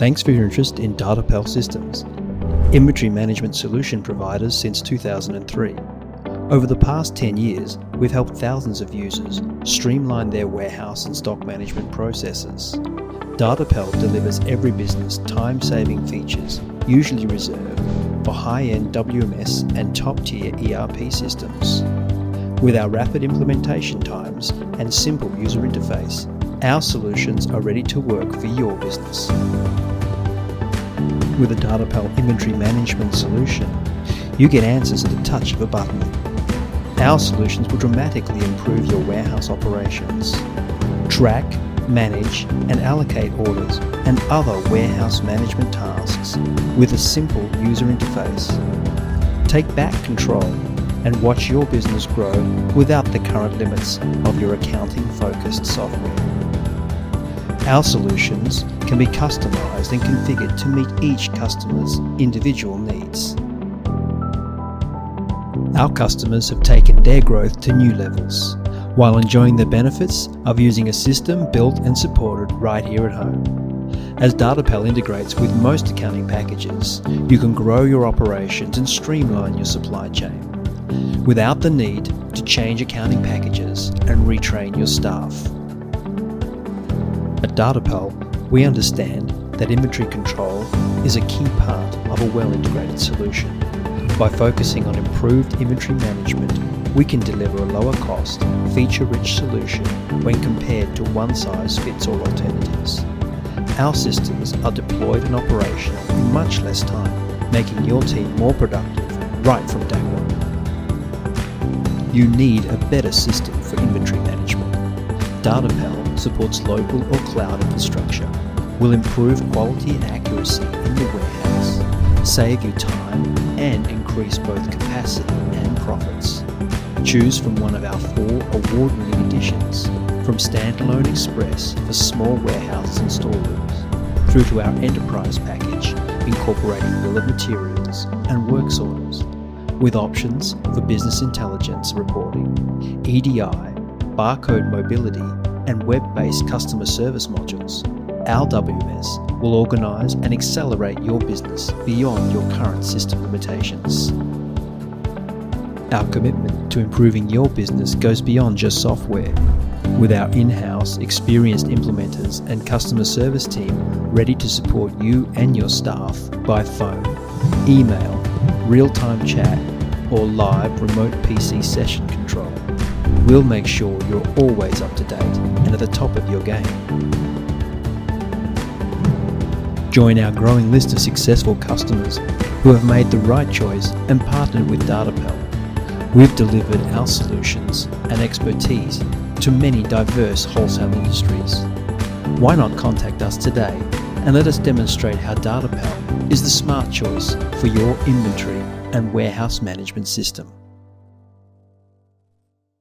Thanks for your interest in Datapel Systems, inventory management solution providers since 2003. Over the past 10 years, we've helped thousands of users streamline their warehouse and stock management processes. Datapel delivers every business time-saving features usually reserved for high-end WMS and top-tier ERP systems. With our rapid implementation times and simple user interface, our solutions are ready to work for your business. With a Datapel inventory management solution, you get answers at the touch of a button. Our solutions will dramatically improve your warehouse operations. Track, manage, and allocate orders and other warehouse management tasks with a simple user interface. Take back control and watch your business grow without the current limits of your accounting-focused software. Our solutions can be customized and configured to meet each customer's individual needs. Our customers have taken their growth to new levels, while enjoying the benefits of using a system built and supported right here at home. As Datapel integrates with most accounting packages, you can grow your operations and streamline your supply chain, without the need to change accounting packages and retrain your staff. At Datapel, we understand that inventory control is a key part of a well-integrated solution. By focusing on improved inventory management, we can deliver a lower cost, feature-rich solution when compared to one-size-fits-all alternatives. Our systems are deployed and operational in much less time, making your team more productive right from day one. You need a better system for inventory management. Datapel supports local or cloud infrastructure, will improve quality and accuracy in the warehouse, save you time, and increase both capacity and profits. Choose from one of our 4 award-winning editions, from Standalone Express for small warehouses and storerooms, through to our Enterprise package, incorporating bill of materials and works orders, with options for business intelligence reporting, EDI, barcode mobility, and web-based customer service modules. Our WMS will organise and accelerate your business beyond your current system limitations. Our commitment to improving your business goes beyond just software. With our in-house experienced implementers and customer service team ready to support you and your staff by phone, email, real-time chat, or live remote PC session control, we'll make sure you're always up to date and at the top of your game. Join our growing list of successful customers who have made the right choice and partnered with Datapel. We've delivered our solutions and expertise to many diverse wholesale industries. Why not contact us today and let us demonstrate how Datapel is the smart choice for your inventory and warehouse management system.